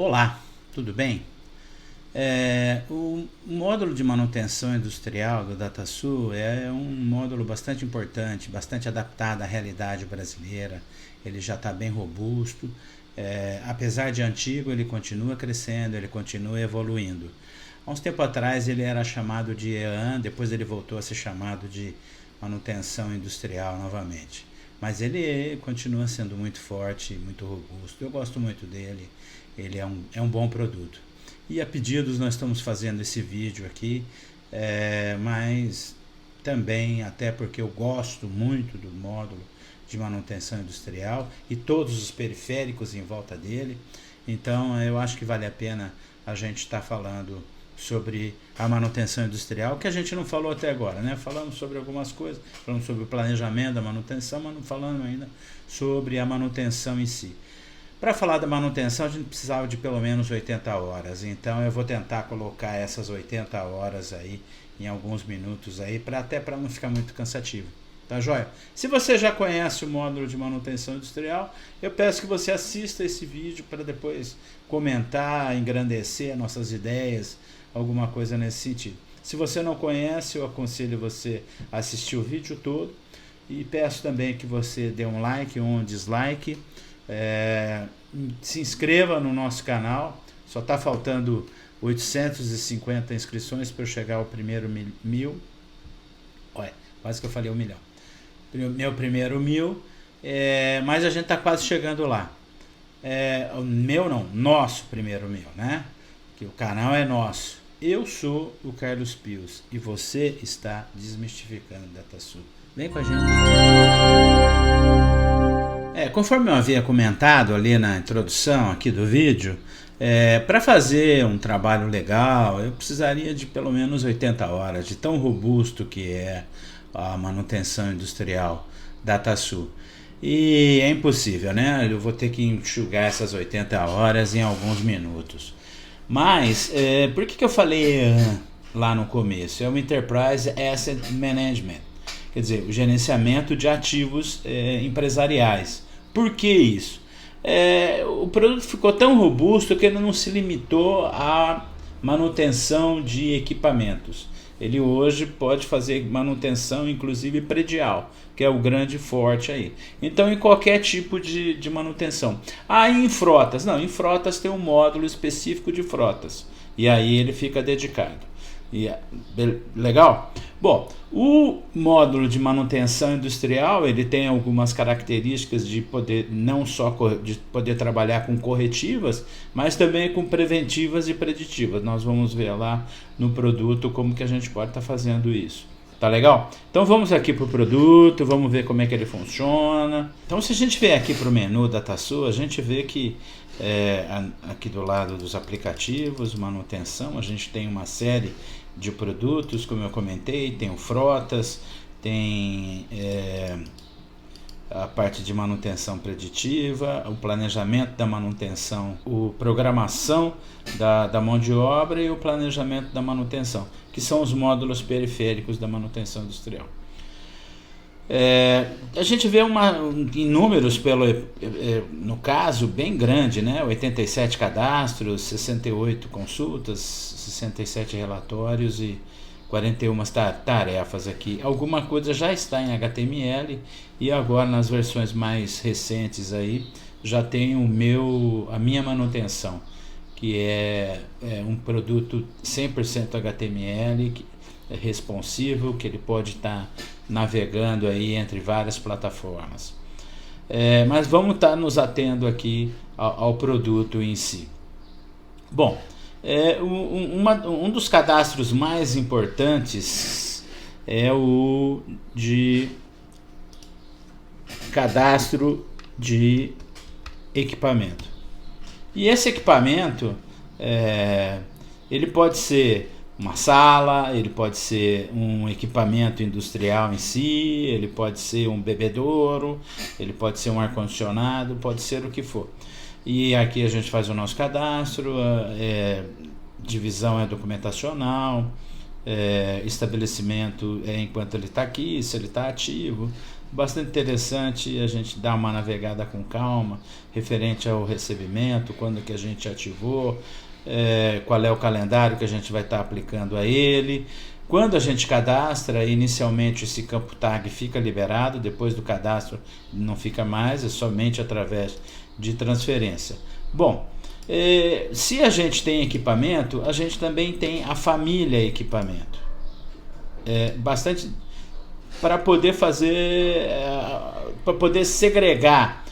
Olá, tudo bem? O módulo de manutenção industrial do DataSul é um módulo bastante importante, bastante adaptado à realidade brasileira. Ele já está bem robusto. Apesar de antigo, ele continua crescendo, ele continua evoluindo. Há uns tempo atrás ele era chamado de EAN, depois ele voltou a ser chamado de manutenção industrial novamente. Mas ele continua sendo muito forte, muito robusto. Eu gosto muito dele, ele é um bom produto. E a pedidos nós estamos fazendo esse vídeo aqui, mas também até porque eu gosto muito do módulo de manutenção industrial e todos os periféricos em volta dele. Então eu acho que vale a pena a gente estar falando sobre a manutenção industrial, que a gente não falou até agora, né? Falamos sobre algumas coisas, falamos sobre o planejamento da manutenção, mas não falamos ainda sobre a manutenção em si. Para falar da manutenção, a gente precisava de pelo menos 80 horas, então eu vou tentar colocar essas 80 horas aí em alguns minutos aí, até para não ficar muito cansativo. Tá joia? Se você já conhece o módulo de manutenção industrial, eu peço que você assista esse vídeo para depois comentar, engrandecer nossas ideias, alguma coisa nesse sentido. Se você não conhece, eu aconselho você a assistir o vídeo todo e peço também que você dê um like ou um dislike. Se inscreva no nosso canal, só está faltando 850 inscrições para eu chegar ao primeiro mil. Olha, quase que eu falei 1 milhão. Meu primeiro 1000, mas a gente está quase chegando lá. Nosso primeiro 1000, né? Que o canal é nosso. Eu sou o Carlos Pius e você está desmistificando o DataSul. Vem com a gente. Conforme eu havia comentado ali na introdução aqui do vídeo, para fazer um trabalho legal eu precisaria de pelo menos 80 horas, de tão robusto que é a manutenção industrial DataSul. E é impossível, né? Eu vou ter que enxugar essas 80 horas em alguns minutos. Mas, por que eu falei lá no começo? É o Enterprise Asset Management, quer dizer, o gerenciamento de ativos empresariais. Por que isso? O produto ficou tão robusto que ele não se limitou à manutenção de equipamentos. Ele hoje pode fazer manutenção, inclusive predial, que é o grande forte aí. Então, em qualquer tipo de manutenção. Em frotas. Não, em frotas tem um módulo específico de frotas. E aí ele fica dedicado. Legal? Bom, o módulo de manutenção industrial ele tem algumas características de poder não só de poder trabalhar com corretivas, mas também com preventivas e preditivas. Nós vamos ver lá no produto como que a gente pode estar fazendo isso. Tá legal? Então vamos aqui para o produto, vamos ver como é que ele funciona. Então se a gente vier aqui para o menu DataSul, a gente vê que aqui do lado dos aplicativos, manutenção, a gente tem uma série de produtos, como eu comentei, tem o frotas, tem a parte de manutenção preditiva, o planejamento da manutenção, a programação da mão de obra e o planejamento da manutenção, que são os módulos periféricos da manutenção industrial. A gente vê em números, no caso, bem grande, né? 87 cadastros, 68 consultas, 67 relatórios e 41 tarefas aqui. Alguma coisa já está em HTML e agora nas versões mais recentes aí já tem a minha manutenção, que é um produto 100% HTML, responsivo, que ele pode estar navegando aí entre várias plataformas. Mas vamos estar nos atendo aqui ao produto em si. Bom, um dos cadastros mais importantes é o de cadastro de equipamento. E esse equipamento ele pode ser uma sala, ele pode ser um equipamento industrial em si, ele pode ser um bebedouro, ele pode ser um ar-condicionado, pode ser o que for. E aqui a gente faz o nosso cadastro, divisão é documentacional, estabelecimento enquanto ele está aqui, se ele está ativo, bastante interessante a gente dar uma navegada com calma, referente ao recebimento, quando que a gente ativou, qual é o calendário que a gente vai estar aplicando a ele. Quando a gente cadastra, inicialmente esse campo tag fica liberado, depois do cadastro não fica mais, é somente através de transferência. Bom, se a gente tem equipamento, a gente também tem a família equipamento. Bastante para poder fazer, para poder segregar.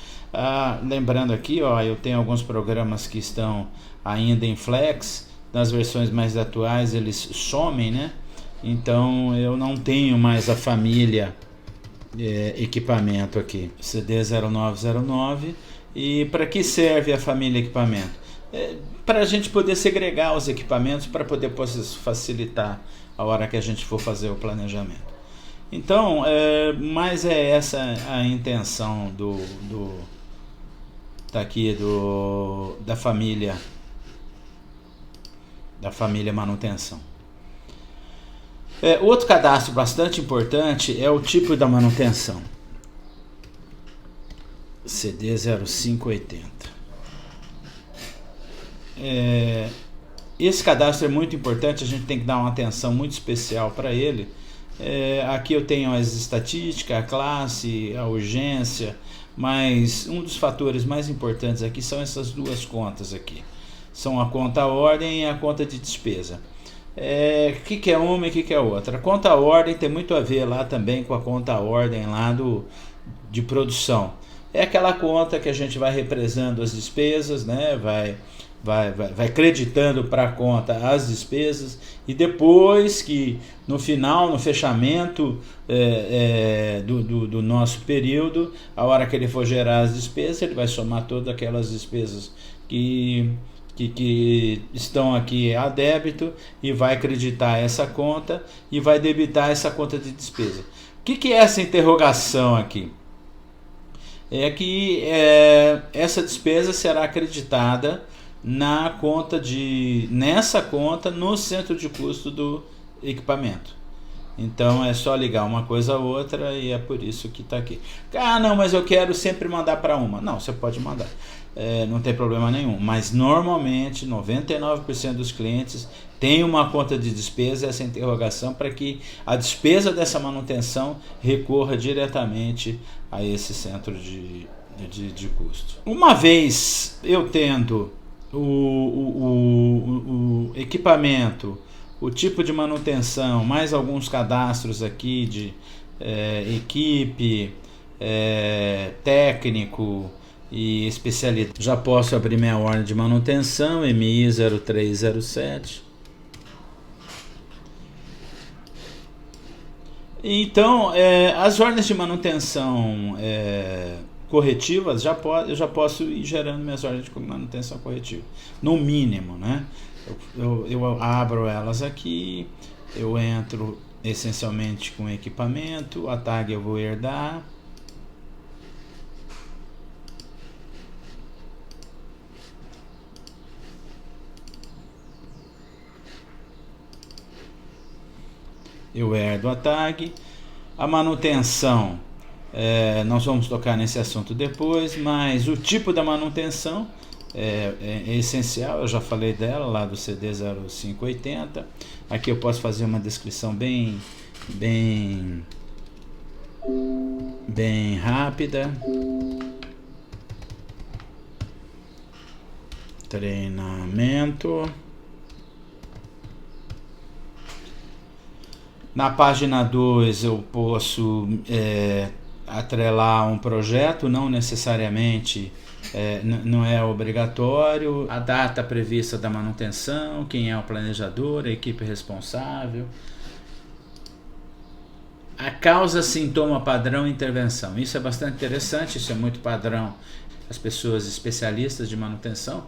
Lembrando aqui, eu tenho alguns programas que estão ainda em Flex, nas versões mais atuais eles somem, né? Então eu não tenho mais a família equipamento aqui, CD0909. E para que serve a família equipamento? Para a gente poder segregar os equipamentos, para poder facilitar a hora que a gente for fazer o planejamento. Então, mas é essa a intenção da família manutenção. Outro cadastro bastante importante é o tipo da manutenção, CD0580. Esse cadastro é muito importante, a gente tem que dar uma atenção muito especial para ele. Aqui eu tenho as estatísticas, a classe, a urgência, mas um dos fatores mais importantes aqui são essas duas contas aqui. São a conta ordem e a conta de despesa. O que é uma e o que é outra? A conta ordem tem muito a ver lá também com a conta ordem lá de produção. É aquela conta que a gente vai represando as despesas, né? Vai creditando para a conta as despesas, e depois que no final, no fechamento do nosso período, a hora que ele for gerar as despesas, ele vai somar todas aquelas despesas que estão aqui a débito e vai acreditar essa conta e vai debitar essa conta de despesa. O que é essa interrogação aqui? É que essa despesa será acreditada nessa conta no centro de custo do equipamento. Então é só ligar uma coisa a outra e é por isso que está aqui. Não, mas eu quero sempre mandar para uma. Não, você pode mandar, não tem problema nenhum. Mas normalmente 99% dos clientes tem uma conta de despesa, essa interrogação, para que a despesa dessa manutenção recorra diretamente a esse centro de custo. Uma vez eu tendo o equipamento, o tipo de manutenção, mais alguns cadastros aqui de equipe, técnico e especialidade, já posso abrir minha ordem de manutenção, MI 0307. Então, as ordens de manutenção corretivas, eu já posso ir gerando minhas ordens de manutenção corretiva, no mínimo, né? Eu abro elas aqui, eu entro essencialmente com equipamento, a tag eu vou herdar. Eu herdo a tag. A manutenção, nós vamos tocar nesse assunto depois, mas o tipo da manutenção é essencial, eu já falei dela lá do CD0580. Aqui eu posso fazer uma descrição bem rápida. Treinamento. Na página 2 eu posso atrelar um projeto, não necessariamente, não é obrigatório. A data prevista da manutenção, quem é o planejador, a equipe responsável. A causa, sintoma, padrão e intervenção. Isso é bastante interessante, isso é muito padrão. As pessoas especialistas de manutenção.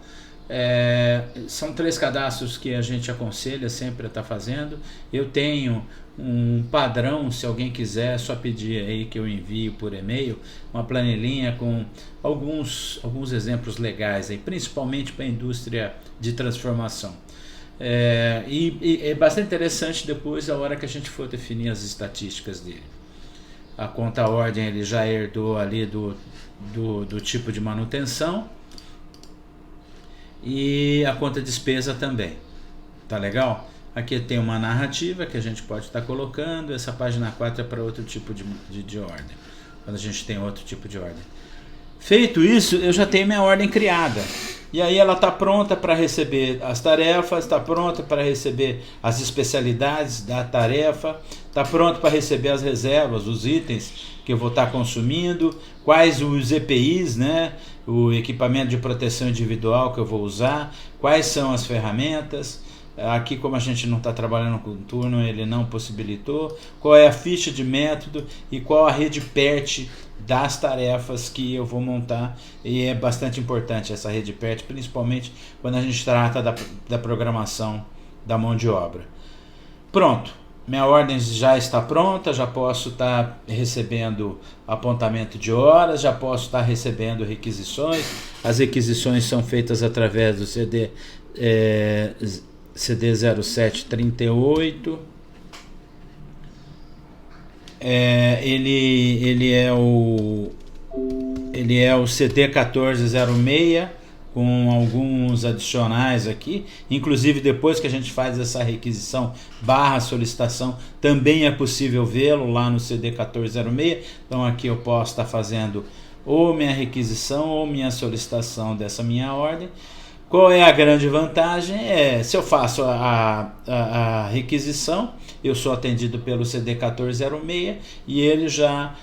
São 3 cadastros que a gente aconselha sempre a estar fazendo. Eu tenho um padrão, se alguém quiser, é só pedir aí que eu envio por e-mail uma planilhinha com alguns exemplos legais aí, principalmente para a indústria de transformação. E é bastante interessante depois a hora que a gente for definir as estatísticas dele. a conta ordem ele já herdou ali do tipo de manutenção, e a conta despesa também. Tá legal? Aqui tem uma narrativa que a gente pode estar colocando. Essa página 4 é para outro tipo de ordem, quando a gente tem outro tipo de ordem. Feito isso, eu já tenho minha ordem criada. E aí ela está pronta para receber as tarefas, está pronta para receber as especialidades da tarefa, está pronta para receber as reservas, os itens que eu vou estar consumindo, quais os EPIs, né, o equipamento de proteção individual que eu vou usar, quais são as ferramentas. Aqui, como a gente não está trabalhando com turno, ele não possibilitou. Qual é a ficha de método e qual a rede PERT das tarefas que eu vou montar. E é bastante importante essa rede PERT, principalmente quando a gente trata da programação da mão de obra. Pronto, minha ordem já está pronta, já posso estar recebendo apontamento de horas, já posso estar recebendo requisições. As requisições são feitas através do CD 0738. Ele é o CD 1406 com alguns adicionais aqui. Inclusive, depois que a gente faz essa requisição / solicitação, também é possível vê-lo lá no CD 1406. Então aqui eu posso estar fazendo ou minha requisição ou minha solicitação dessa minha ordem. Qual é a grande vantagem? Se eu faço a requisição, eu sou atendido pelo CD 1406 e ele já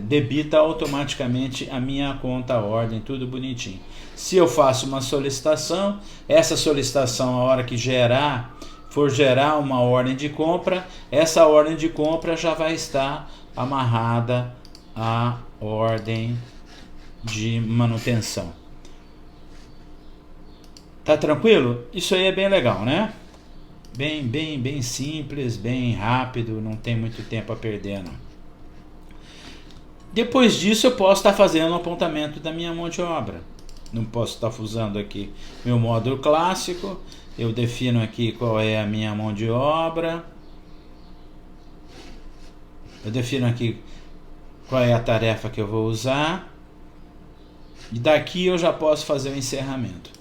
debita automaticamente a minha conta ordem, tudo bonitinho. Se eu faço uma solicitação, essa solicitação, a hora que for gerar uma ordem de compra, essa ordem de compra já vai estar amarrada à ordem de manutenção. Tá tranquilo? Isso aí é bem legal, né? Bem simples, bem rápido, não tem muito tempo a perder, não. Depois disso, eu posso estar fazendo um apontamento da minha mão de obra. Não posso estar usando aqui meu módulo clássico. Eu defino aqui qual é a minha mão de obra. Eu defino aqui qual é a tarefa que eu vou usar. E daqui eu já posso fazer o encerramento.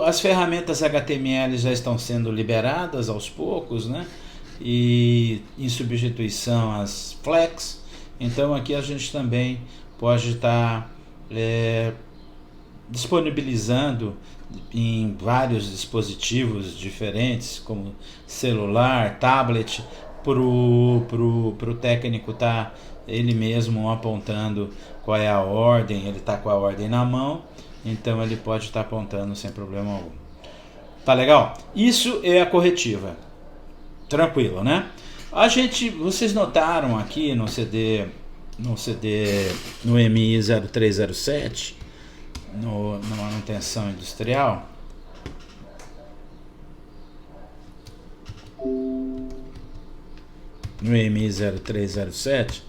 As ferramentas HTML já estão sendo liberadas aos poucos, né? E em substituição às Flex. Então aqui a gente também pode estar disponibilizando em vários dispositivos diferentes, como celular, tablet, pro técnico estar ele mesmo apontando qual é a ordem. Ele está com a ordem na mão, então ele pode estar apontando sem problema algum. Tá legal? Isso é a corretiva. Tranquilo, né? Vocês notaram aqui no MI 0307, na manutenção industrial, no MI 0307,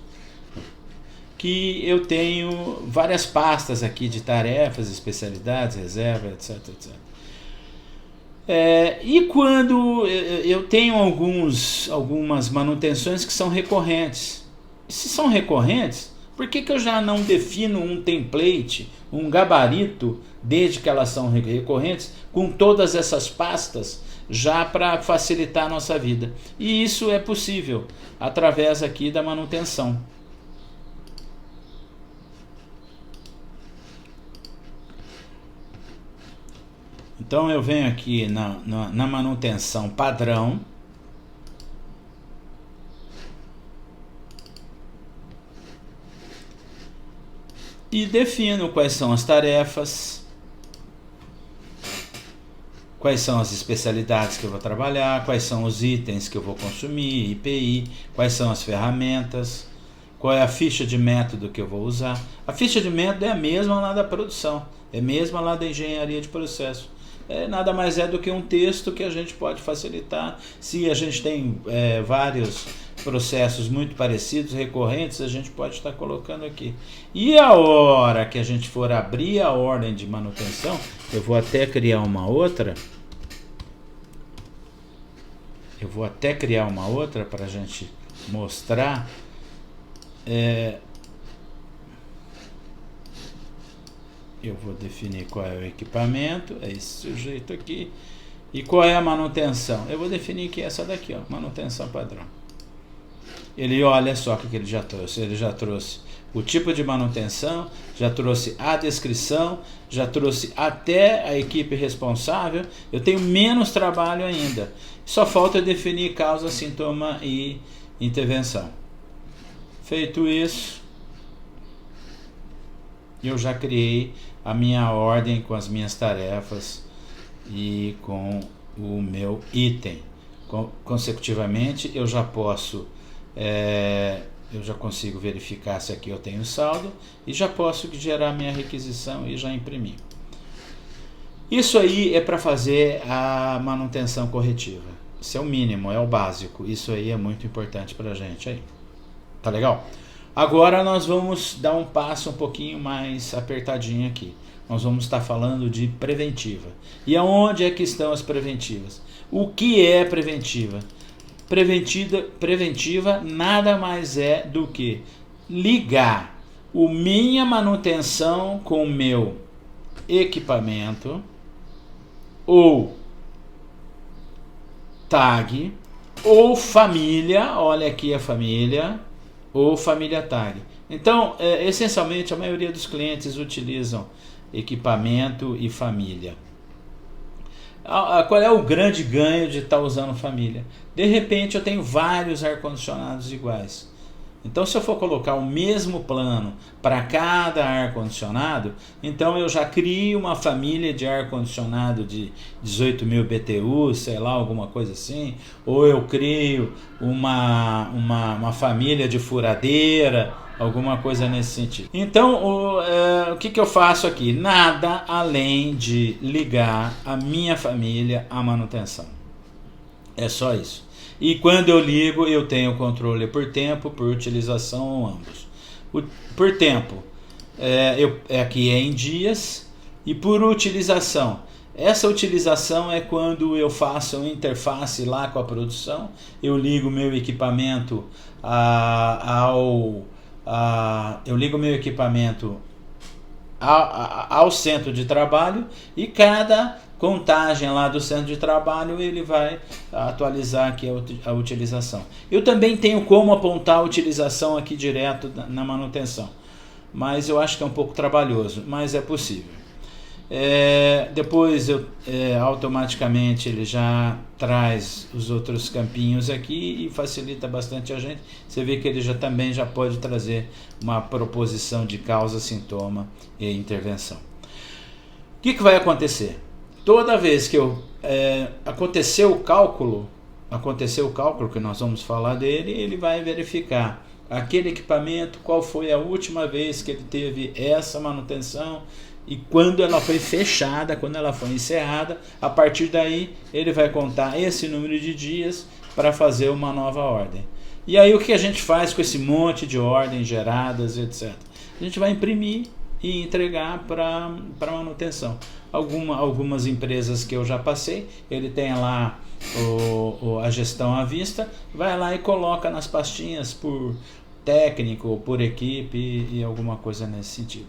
que eu tenho várias pastas aqui de tarefas, especialidades, reserva, etc, etc. E quando eu tenho algumas manutenções que são recorrentes. Se são recorrentes, por que eu já não defino um template, um gabarito, desde que elas são recorrentes, com todas essas pastas, já para facilitar a nossa vida? E isso é possível através aqui da manutenção. Então eu venho aqui na manutenção padrão, e defino quais são as tarefas, quais são as especialidades que eu vou trabalhar, quais são os itens que eu vou consumir, IPI, quais são as ferramentas, qual é a ficha de método que eu vou usar. A ficha de método é a mesma lá da produção, é a mesma lá da engenharia de processo. Nada mais é do que um texto que a gente pode facilitar. Se a gente tem vários processos muito parecidos, recorrentes, a gente pode estar colocando aqui. E a hora que a gente for abrir a ordem de manutenção, eu vou até criar uma outra. para a gente mostrar, eu vou definir qual é o equipamento, é esse sujeito aqui, e qual é a manutenção. Eu vou definir que é essa daqui, ó, manutenção padrão. Ele, olha só o que ele já trouxe. Ele já trouxe o tipo de manutenção, já trouxe a descrição, já trouxe até a equipe responsável. Eu tenho menos trabalho ainda. Só falta eu definir causa, sintoma e intervenção. Feito isso, eu já criei a minha ordem com as minhas tarefas e com o meu item. Consecutivamente, eu já posso... eu já consigo verificar se aqui eu tenho saldo e já posso gerar minha requisição e já imprimir. Isso aí é para fazer a manutenção corretiva. Isso é o mínimo, é o básico. Isso aí é muito importante para a gente aí. Tá legal? Agora nós vamos dar um passo um pouquinho mais apertadinho aqui. Nós vamos estar falando de preventiva. E aonde é que estão as preventivas? O que é preventiva? Preventiva nada mais é do que ligar a minha manutenção com o meu equipamento ou tag ou família, olha aqui a família, ou família tag. Então, essencialmente a maioria dos clientes utilizam equipamento e família. Qual é o grande ganho de estar usando família? De repente eu tenho vários ar-condicionados iguais. Então se eu for colocar o mesmo plano para cada ar-condicionado, então eu já crio uma família de ar-condicionado de 18.000 BTU, sei lá, alguma coisa assim. Ou eu crio uma família de furadeira, alguma coisa nesse sentido. Então, o que eu faço aqui? Nada além de ligar a minha família à manutenção. É só isso. E quando eu ligo, eu tenho controle por tempo, por utilização ou ambos. Por tempo, aqui é em dias. E por utilização, essa utilização é quando eu faço uma interface lá com a produção. Eu ligo meu equipamento ao centro de trabalho e cada contagem lá do centro de trabalho ele vai atualizar aqui a utilização. Eu também tenho como apontar a utilização aqui direto na manutenção, mas eu acho que é um pouco trabalhoso, mas é possível. Depois automaticamente ele já traz os outros campinhos aqui e facilita bastante a gente. Você vê que ele também já pode trazer uma proposição de causa, sintoma e intervenção. O que vai acontecer? Toda vez que acontecer o cálculo que nós vamos falar dele, ele vai verificar aquele equipamento, qual foi a última vez que ele teve essa manutenção e quando ela foi fechada, quando ela foi encerrada. A partir daí ele vai contar esse número de dias para fazer uma nova ordem. E aí o que a gente faz com esse monte de ordens geradas, etc? A gente vai imprimir e entregar para manutenção. Algumas empresas que eu já passei, ele tem lá a gestão à vista, vai lá e coloca nas pastinhas por técnico, por equipe e alguma coisa nesse sentido.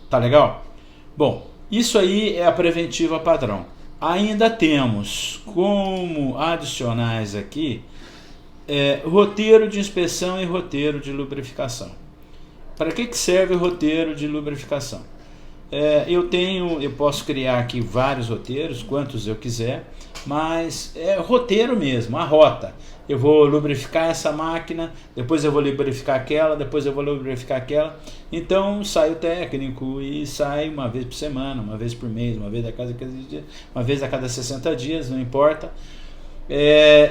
Tá legal? Bom, isso aí é a preventiva padrão. Ainda temos como adicionais aqui roteiro de inspeção e roteiro de lubrificação. Para que serve o roteiro de lubrificação? Eu posso criar aqui vários roteiros, quantos eu quiser, mas é roteiro mesmo, a rota. Eu vou lubrificar essa máquina, depois eu vou lubrificar aquela, depois eu vou lubrificar aquela. Então sai o técnico e sai uma vez por semana, uma vez por mês, uma vez a cada 15 dias, uma vez a cada 60 dias, não importa.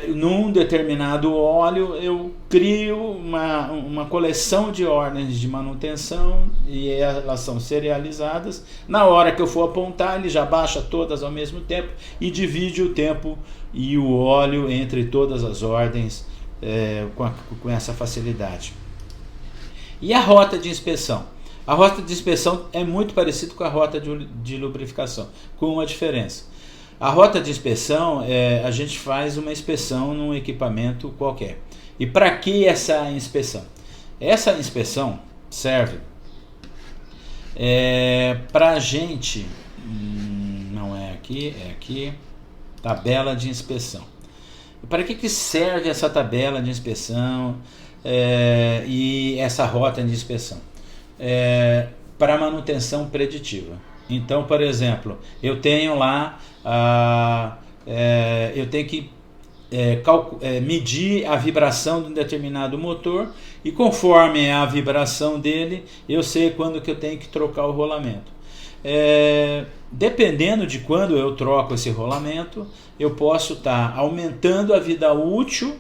Num determinado óleo eu crio uma coleção de ordens de manutenção e elas são serializadas. Na hora que eu for apontar, ele já baixa todas ao mesmo tempo e divide o tempo e o óleo entre todas as ordens com essa facilidade. E a rota de inspeção? A rota de inspeção é muito parecida com a rota de lubrificação, com uma diferença. A rota de inspeção, a gente faz uma inspeção num equipamento qualquer. E para que essa inspeção? Essa inspeção serve para a gente, não é aqui, é aqui, tabela de inspeção. Para que serve essa tabela de inspeção e essa rota de inspeção? Para manutenção preditiva. Então, por exemplo, eu tenho lá, eu tenho que medir a vibração de um determinado motor, e conforme a vibração dele, eu sei quando que eu tenho que trocar o rolamento. Dependendo de quando eu troco esse rolamento, eu posso estar aumentando a vida útil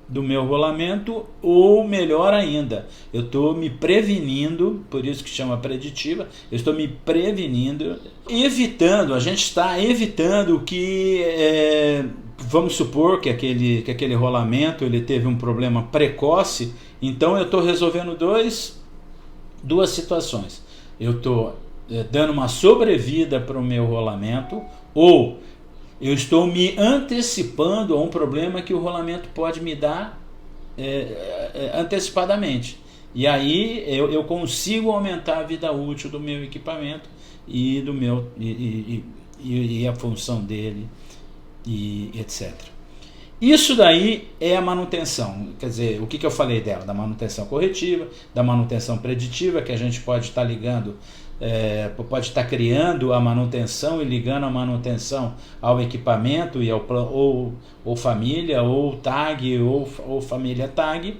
do meu rolamento, ou melhor ainda, eu estou me prevenindo, por isso que chama preditiva, eu estou me prevenindo, evitando, a gente está evitando que, vamos supor que aquele rolamento ele teve um problema precoce, então eu estou resolvendo duas situações. Eu estou dando uma sobrevida para o meu rolamento, ou eu estou me antecipando a um problema que o rolamento pode me dar antecipadamente. E aí eu consigo aumentar a vida útil do meu equipamento e do meu e a função dele, e etc. Isso daí é a manutenção. Quer dizer, o que eu falei dela? Da manutenção corretiva, da manutenção preditiva, que a gente pode estar ligando, pode estar criando a manutenção e ligando a manutenção ao equipamento e ao ou família, ou tag, ou família tag.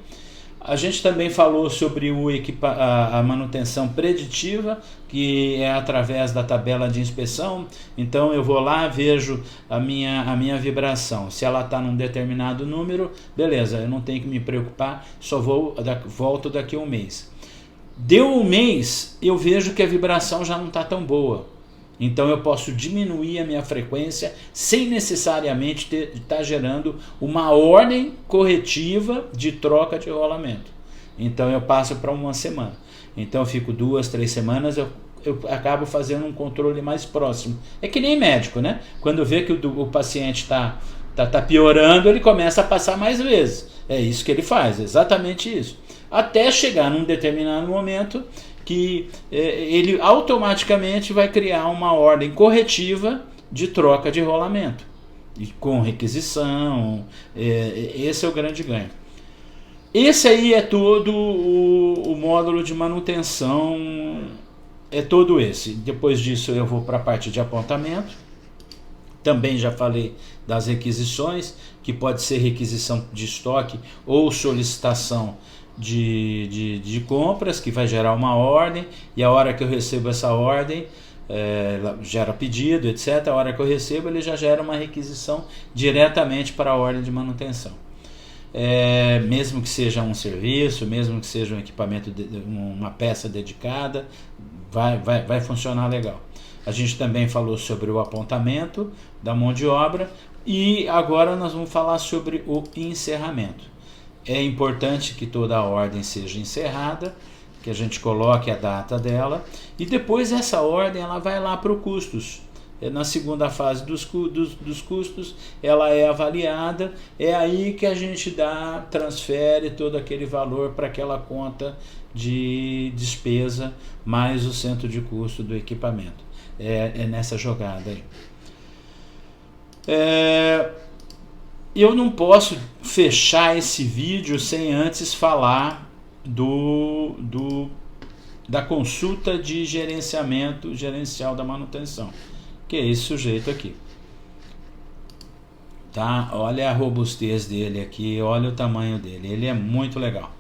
A gente também falou sobre a manutenção preditiva, que é através da tabela de inspeção. Então eu vou lá, vejo a minha vibração. Se ela está num determinado número, beleza, eu não tenho que me preocupar, só volto daqui a um mês. Deu um mês, eu vejo que a vibração já não está tão boa. Então eu posso diminuir a minha frequência sem necessariamente estar gerando uma ordem corretiva de troca de rolamento. Então eu passo para uma semana. Então eu fico 2, 3 semanas, eu acabo fazendo um controle mais próximo. É que nem médico, né? Quando vê que o paciente está piorando, ele começa a passar mais vezes. É isso que ele faz, exatamente isso. Até chegar num determinado momento que ele automaticamente vai criar uma ordem corretiva de troca de rolamento, e com requisição. Esse é o grande ganho. Esse aí é todo o módulo de manutenção, é todo esse. Depois disso eu vou para a parte de apontamento. Também já falei das requisições, que pode ser requisição de estoque ou solicitação de compras, que vai gerar uma ordem, e a hora que eu recebo essa ordem, gera pedido, etc. A hora que eu recebo, ele já gera uma requisição diretamente para a ordem de manutenção. Mesmo que seja um serviço, mesmo que seja um equipamento, uma peça dedicada, vai funcionar legal. A gente também falou sobre o apontamento da mão de obra, e agora nós vamos falar sobre o encerramento. É importante que toda a ordem seja encerrada, que a gente coloque a data dela, e depois essa ordem ela vai lá para o custos. Na segunda fase dos custos, ela é avaliada, é aí que a gente transfere todo aquele valor para aquela conta de despesa mais o centro de custo do equipamento. É nessa jogada aí. Eu não posso fechar esse vídeo sem antes falar da consulta de gerencial da manutenção, que é esse sujeito aqui. Tá? Olha a robustez dele aqui, olha o tamanho dele, ele é muito legal.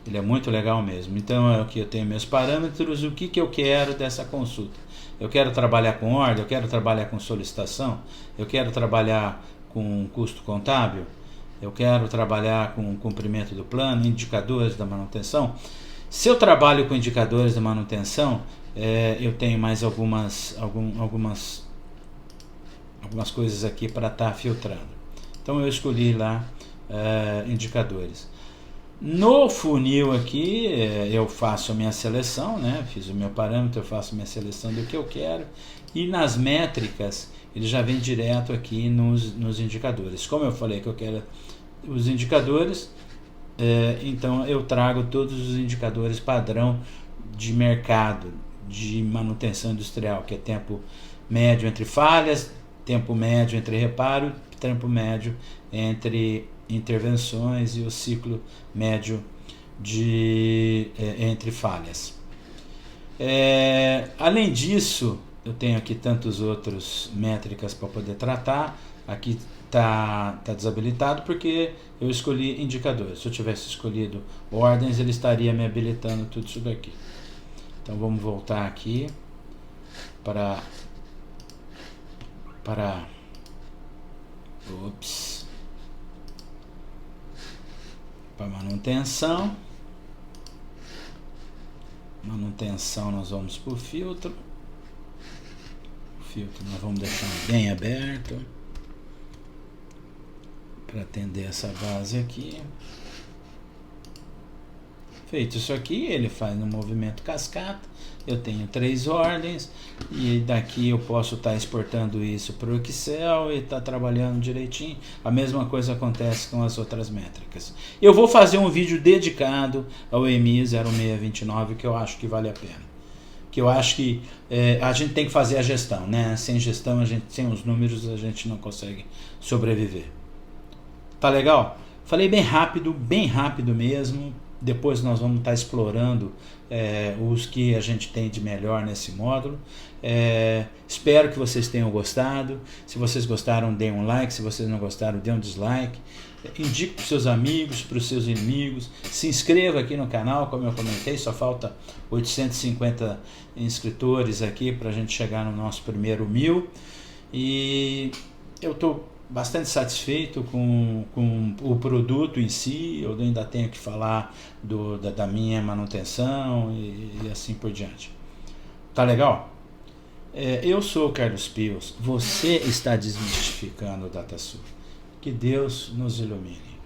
Ele é muito legal mesmo. Então aqui eu tenho meus parâmetros, o que eu quero dessa consulta. Eu quero trabalhar com ordem, eu quero trabalhar com solicitação, eu quero trabalhar com custo contábil, eu quero trabalhar com cumprimento do plano, indicadores da manutenção. Se eu trabalho com indicadores da manutenção, eu tenho mais algumas coisas aqui para estar filtrando. Então eu escolhi lá indicadores. No funil aqui, eu faço a minha seleção, né? Fiz o meu parâmetro, eu faço a minha seleção do que eu quero, e nas métricas ele já vem direto aqui nos indicadores. Como eu falei que eu quero os indicadores, Então eu trago todos os indicadores padrão de mercado de manutenção industrial, que é tempo médio entre falhas, tempo médio entre reparo, tempo médio entre intervenções e o ciclo médio entre falhas. Além disso, eu tenho aqui tantos outros métricas para poder tratar. Aqui está desabilitado porque eu escolhi indicadores. Se eu tivesse escolhido ordens, ele estaria me habilitando tudo isso daqui. Então vamos voltar aqui para manutenção. Nós vamos para o filtro. O filtro nós vamos deixar bem aberto para atender essa base aqui. Feito isso aqui, ele faz no movimento cascata. Eu tenho 3 ordens e daqui eu posso estar exportando isso para o Excel e estar trabalhando direitinho. A mesma coisa acontece com as outras métricas. Eu vou fazer um vídeo dedicado ao EMI 0629, que eu acho que vale a pena. Que eu acho que a gente tem que fazer a gestão, né? Sem gestão, sem os números, a gente não consegue sobreviver. Tá legal? Falei bem rápido mesmo. Depois nós vamos estar explorando os que a gente tem de melhor nesse módulo. Espero que vocês tenham gostado. Se vocês gostaram, deem um like. Se vocês não gostaram, deem um dislike. Indique para os seus amigos, para os seus inimigos. Se inscreva aqui no canal, como eu comentei. Só falta 850 inscritores aqui para a gente chegar no nosso primeiro 1000. E eu estou bastante satisfeito com o produto em si. Eu ainda tenho que falar da minha manutenção e assim por diante. Tá legal? Eu sou o Carlos Pios. Você está desmistificando o DataSul. Que Deus nos ilumine.